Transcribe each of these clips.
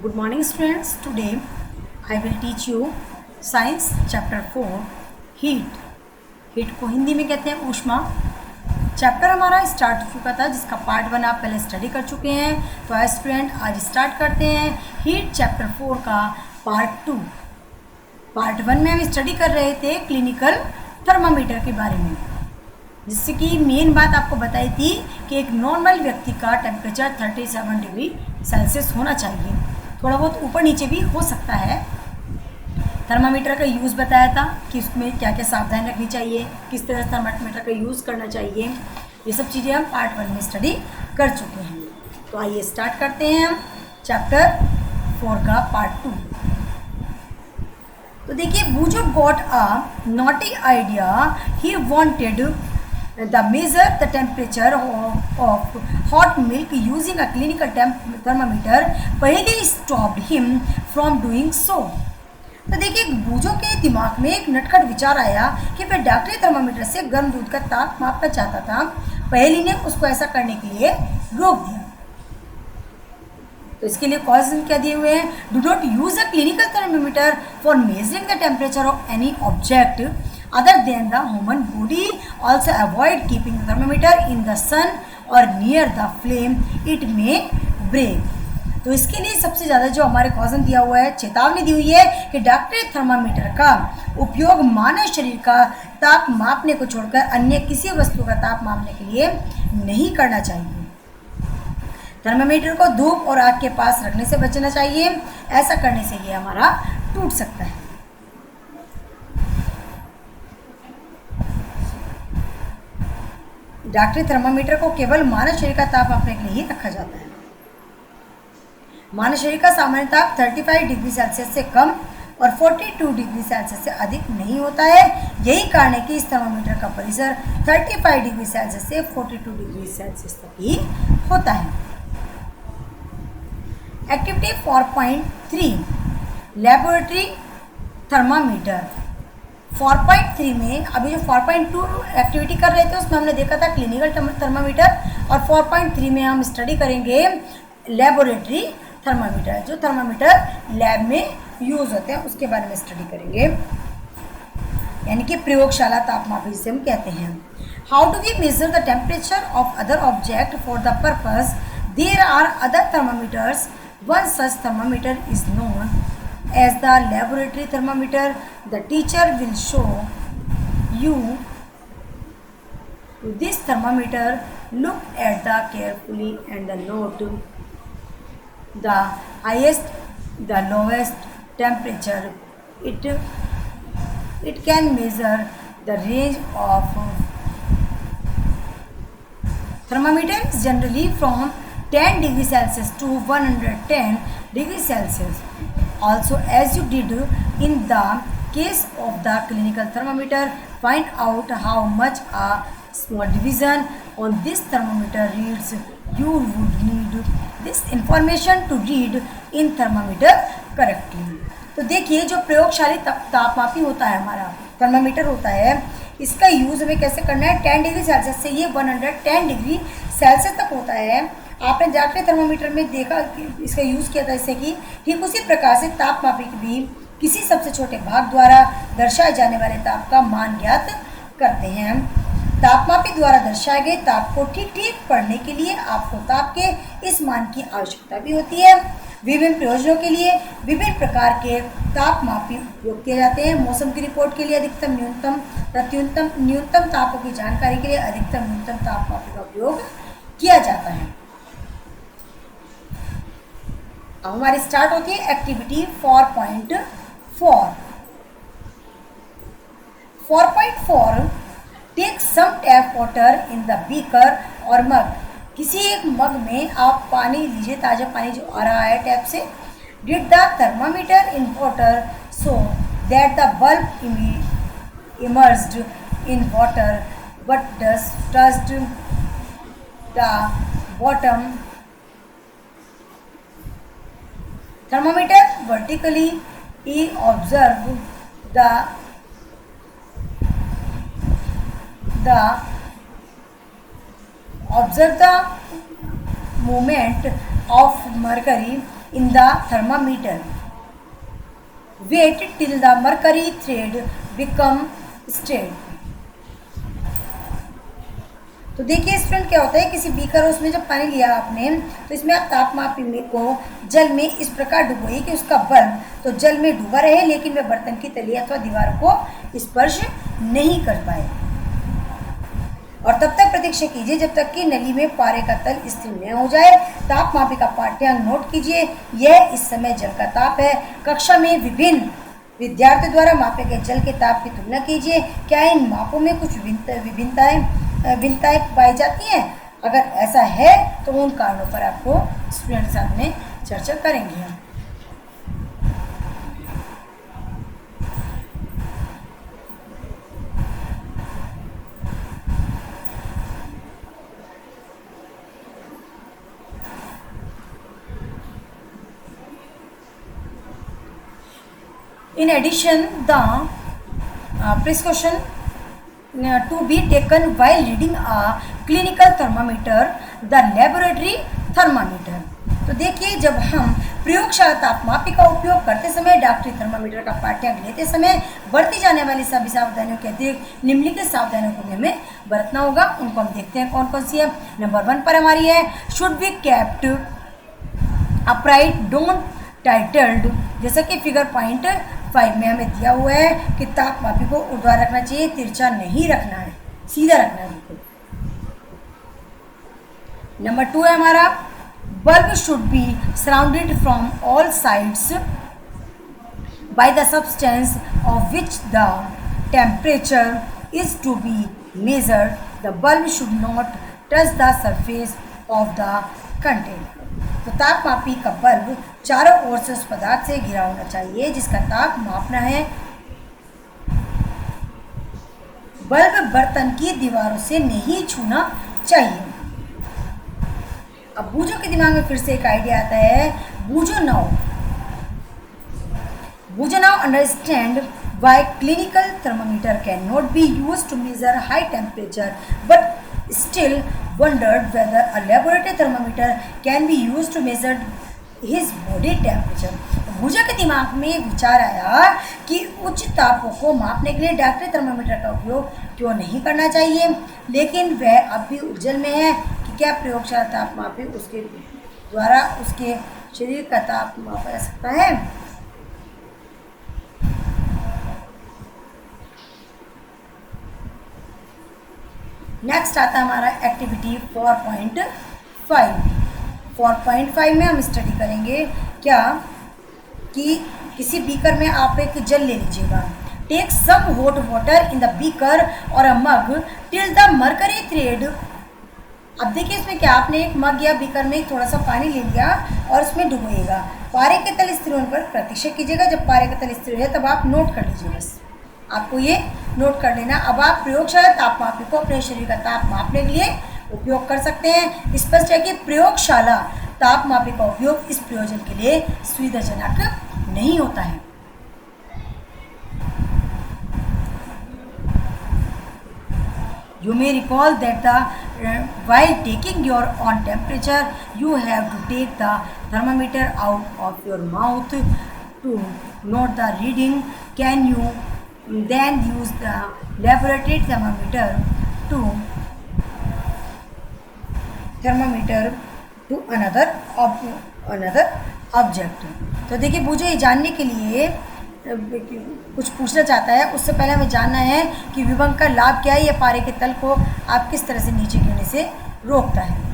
Good morning students. Today I will teach you Science Chapter 4 Heat. Heat को हिंदी में कहते हैं ऊष्मा. चैप्टर हमारा स्टार्ट हो चुका था जिसका पार्ट 1 आप पहले स्टडी कर चुके हैं. तो आज स्टूडेंट आज स्टार्ट करते हैं हीट चैप्टर 4 का पार्ट 2. पार्ट 1 में हम स्टडी कर रहे थे क्लिनिकल थर्मामीटर के बारे में, जिससे कि मेन बात आपको बताई थी कि एक नॉर्मल व्यक्ति का टेम्परेचर 37 डिग्री सेल्सियस होना चाहिए. थोड़ा बहुत ऊपर नीचे भी हो सकता है. थर्मामीटर का यूज़ बताया था कि उसमें क्या क्या सावधानी रखनी चाहिए, किस तरह थर्मामीटर का यूज़ करना चाहिए. ये सब चीज़ें हम पार्ट 1 में स्टडी कर चुके हैं. तो आइए स्टार्ट करते हैं हम चैप्टर 4 का पार्ट 2. तो देखिए, Boojho got a naughty idea. He wanted the measure the temperature of hot milk using a clinical thermometer पहले stopped him from doing so. तो देखिए, बूजो के दिमाग में एक नटखट विचार आया कि वह डॉक्टरी थर्मामीटर से गर्म दूध का ताप मापना चाहता था. पहली ने उसको ऐसा करने के लिए रोक दिया. तो इसके लिए कॉज क्या दिए हुए हैं? Do not use a clinical thermometer for measuring the temperature of any object other than the human body. Also avoid keeping the thermometer in the sun or near the flame, it may break. तो इसके लिए सबसे ज़्यादा जो हमारे कॉजन दिया हुआ है, चेतावनी दी हुई है कि डॉक्टरी थर्मामीटर का उपयोग मानव शरीर का ताप मापने को छोड़कर अन्य किसी वस्तु का ताप मापने के लिए नहीं करना चाहिए. थर्मामीटर को धूप और आग के पास रखने से बचना चाहिए. ऐसा करने से ये हमारा टूट सकता है. डॉक्टरी थर्मामीटर को केवल मानव शरीर का ताप मापने के लिए ही रखा जाता है. मानव शरीर का सामान्य ताप 35 डिग्री सेल्सियस से कम और 42 डिग्री सेल्सियस से अधिक नहीं होता है. यही कारण है कि इस थर्मामीटर का परिसर 35 डिग्री सेल्सियस से 42 डिग्री सेल्सियस तक ही होता है. Activity 4.3 laboratory thermometer. 4.3 में अभी जो 4.2 एक्टिविटी कर रहे थे उसमें हमने देखा था क्लिनिकल थर्मामीटर, और 4.3 में हम स्टडी करेंगे लेबोरेटरी थर्मामीटर. जो थर्मामीटर लैब में यूज़ होते हैं उसके बारे में स्टडी करेंगे, यानी कि प्रयोगशाला तापमापी जिसे हम कहते हैं. How do we measure the temperature of other object for the purpose? There are other thermometers. One such thermometer is known as the laboratory thermometer. The teacher will show you this thermometer. Look at the carefully and the note the highest, the lowest temperature. It can measure the range of thermometer is generally from 10 degree Celsius to 110 degree Celsius. Also, as you did in the case of the clinical thermometer, find out how much a small division on this thermometer reads. You would need this information to read in thermometer correctly. तो देखिए, जो प्रयोगशाली तापमापी होता है, हमारा thermometer होता है, इसका use हमें कैसे करना है? 10 डिग्री सेल्सियस से ये 110 डिग्री सेल्सियस तक होता है. आपने डॉक्टरी थर्मामीटर में देखा कि इसका यूज़ किया था, इससे कि ठीक उसी प्रकार से तापमापी भी किसी सबसे छोटे भाग द्वारा दर्शाए जाने वाले ताप का मान ज्ञात करते हैं. तापमापी द्वारा दर्शाए गए ताप को ठीक ठीक पढ़ने के लिए आपको ताप के इस मान की आवश्यकता भी होती है. विभिन्न प्रयोजनों के लिए विभिन्न प्रकार के तापमापी उपयोग किए जाते हैं. मौसम की रिपोर्ट के लिए अधिकतम न्यूनतम तथा न्यूनतम तापों की जानकारी के लिए अधिकतम न्यूनतम तापमापी का उपयोग किया जाता है. अब हमारी स्टार्ट होती है activity 4.4. 4.4 take some tap water in the beaker और मग. किसी एक मग में आप पानी लीजिए, ताज़ा पानी जो आ रहा है टैप से. Did the thermometer in water so that the bulb immersed in water but touched the bottom. Thermometer vertically, he observed the movement of mercury in the thermometer. Wait till the mercury thread become straight. तो देखिए student क्या होता है, किसी beaker और उसमें जब पानी लिया आपने तो इसमें आप तापमापी को जल में इस प्रकार डुबोइए कि उसका बल्ब तो जल में डूबा रहे लेकिन वह बर्तन की तली अथवा दीवार को स्पर्श नहीं कर पाए। और तब तक प्रतीक्षा कीजिए जब तक कि नली में पारे का तल स्थिर न हो जाए। तापमापी का पाठ्यांक नोट कीजिए, यह इस समय जल का ताप है। कक्षा में विभिन्न विद्यार्थियों द्वारा मापे गए जल के ताप की तुलना कीजिए। क्या इन मापों में कुछ भिन्नताएं पाई जाती हैं? अगर ऐसा है तो उन कारणों पर आपको स्टूडेंट के साथ में चर्चा करेंगे हम। In addition, the precaution to be taken while reading a clinical thermometer, the laboratory thermometer. तो देखिए जब हम प्रयोगशाला तापमापी का उपयोग करते समय डॉक्टरी थर्मामीटर का पाठ्यांक लेते समय बरती जाने वाली सभी सावधानियों के अतिरिक्त निम्नलिखित सावधानियों को हमें बरतना होगा। उनको हम देखते हैं कौन कौन सी है। नंबर 1 पर हमारी है should be kept upright don't titled. जैसा कि फिगर पॉइंट 5 में हमें दिया हुआ है कि तापमापी को ऊर्ध्वाधर रखना चाहिए, तिरछा नहीं रखना है, सीधा रखना है बिल्कुल। नंबर 2 है हमारा bulb should be surrounded from all sides by the substance of which the temperature is to be measured. The bulb should not touch the surface of the content. तो तापमापी का बल्ब चारों ओर से उस पदार्थ से घिरा होना चाहिए जिसका ताप मापना है। बल्ब बर्तन की दीवारों से नहीं छूना चाहिए। अब बूझो के दिमाग में फिर से एक आइडिया आता है। Boojho now understand why clinical thermometer cannot be used to measure high temperature but still wondered whether a laboratory thermometer can be used to measure his body temperature। भूजा के दिमाग में एक विचार आया कि उच्च तापों को मापने के लिए डॉक्टरी थर्मामीटर का उपयोग क्यों नहीं करना चाहिए, लेकिन वह अब भी उलझन में है कि क्या प्रयोगशाला तापमापी उसके द्वारा उसके शरीर का ताप मापा जा सकता है। नेक्स्ट आता है हमारा एक्टिविटी 4.5। 4.5 में हम स्टडी करेंगे क्या कि किसी बीकर में आप एक जल ले लीजिएगा। Take some hot water in the beaker और a mug till the mercury thread. अब देखिए इसमें क्या, आपने एक मग या बीकर में थोड़ा सा पानी ले लिया और उसमें डुबोइएगा। पारे के तल स्थिर होने पर प्रतीक्षा कीजिएगा। जब पारे का तल स्थिर है तब आप नोट कर लीजिए, बस आपको ये नोट कर लेना। अब आप प्रयोगशाला तापमापी को अपने शरीर का ताप मापने के लिए उपयोग कर सकते हैं। स्पष्ट है कि प्रयोगशाला तापमापी का उपयोग इस प्रयोजन के लिए सुविधाजनक नहीं होता है। You may recall that while taking your own temperature, you have to take the thermometer out of your mouth to note the reading. Can you then use the laboratory thermometer to another object? तो देखिए बूझो ये जानने के लिए कुछ पूछना चाहता है। उससे पहले हमें जानना है कि विभंग का लाभ क्या है, या पारे के तल को आप किस तरह से नीचे गिरने से रोकता है।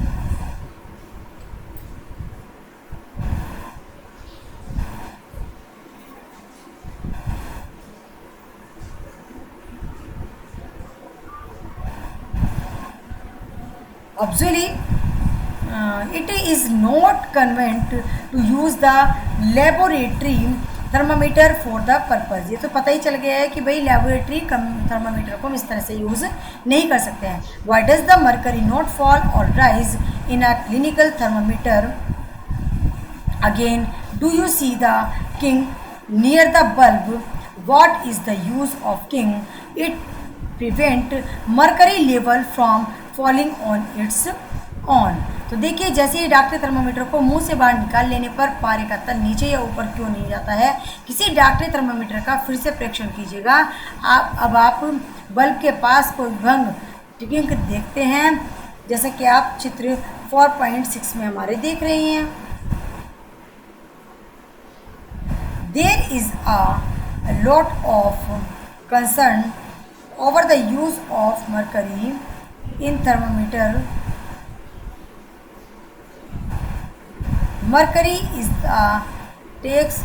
Obviously, it is not convenient to use the laboratory thermometer for the purpose. ये तो पता ही चल गया है कि भाई लेबोरेटरी थर्मामीटर को हम इस तरह से यूज़ नहीं कर सकते हैं। Why does the mercury not fall और rise in a clinical thermometer? Again, do you see the kink near the bulb? What is the use of kink? It prevent mercury level from falling on its own. तो देखिए जैसे ही डॉक्टरी thermometer को मुंह से बाहर निकाल लेने पर पारे का तल नीचे या ऊपर क्यों नहीं जाता है। किसी डॉक्टरी थर्मामीटर का फिर से परीक्षण कीजिएगा। आप बल्ब के पास कोई भंग टिकिंग देखते हैं, जैसा कि आप चित्र 4.6 में हमारे देख रहे हैं। There is a lot of concern over the use of mercury in thermometer. Mercury is takes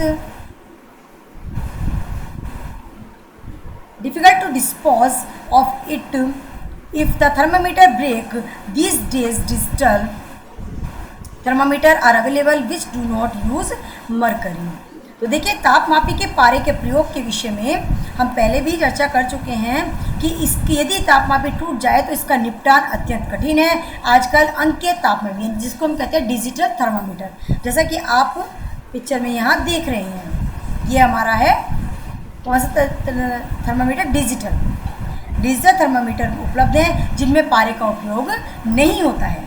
difficult to dispose of it if the thermometer break. These days digital thermometer are available which do not use mercury. तो देखिए तापमापी के पारे के प्रयोग के विषय में हम पहले भी चर्चा कर चुके हैं कि इसकी यदि तापमापी टूट जाए तो इसका निपटान अत्यंत कठिन है। आजकल अंकीय तापमापी जिसको हम कहते हैं डिजिटल थर्मामीटर, जैसा कि आप पिक्चर में यहाँ देख रहे हैं, ये हमारा है कौन सा थर्मामीटर, डिजिटल थर्मामीटर उपलब्ध हैं जिनमें पारे का उपयोग नहीं होता है।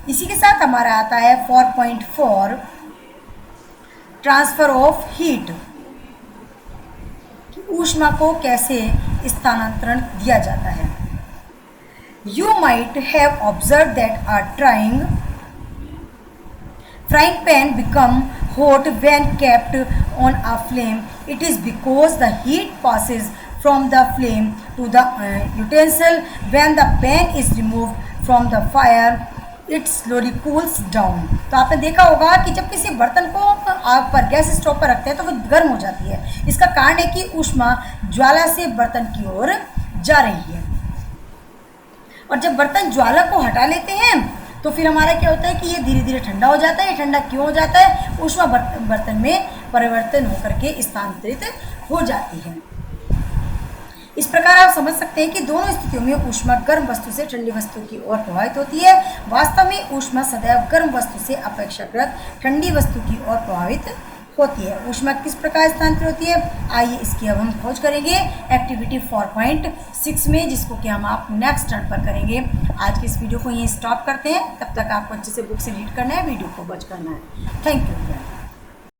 इसी के साथ हमारा आता है 4.4 ट्रांसफर ऑफ हीट, ऊष्मा को कैसे स्थानांतरण दिया जाता है। You might have observe that a frying pan become hot when kept on a flame. It is because the heat passes from the flame to the utensil. When the pan is removed from the fire, it slowly cools down. तो आपने देखा होगा कि जब किसी बर्तन को आग पर गैस स्टोव पर रखते हैं तो वो गर्म हो जाती है। इसका कारण है कि ऊष्मा ज्वाला से बर्तन की ओर जा रही है, और जब बर्तन ज्वाला को हटा लेते हैं तो फिर हमारा क्या होता है कि ये धीरे धीरे ठंडा हो जाता है। ये ठंडा क्यों हो जाता है? ऊष्मा बर्तन में परिवर्तन होकर के स्थानांतरित हो जाती है। इस प्रकार आप समझ सकते हैं कि दोनों स्थितियों में ऊष्मा गर्म वस्तु से ठंडी वस्तु की ओर प्रवाहित होती है। वास्तव में ऊष्मा सदैव गर्म वस्तु से अपेक्षाकृत ठंडी वस्तु की ओर प्रभावित होती है। ऊष्मा किस प्रकार स्थानांतरित होती है, आइए इसकी अब हम खोज करेंगे एक्टिविटी 4.6 में, जिसको कि हम आप नेक्स्ट टर्न पर करेंगे। आज के इस वीडियो को यहीं स्टॉप करते हैं। तब तक आपको अच्छे से बुक से रीड करना है, वीडियो को वॉच करना है। Thank you.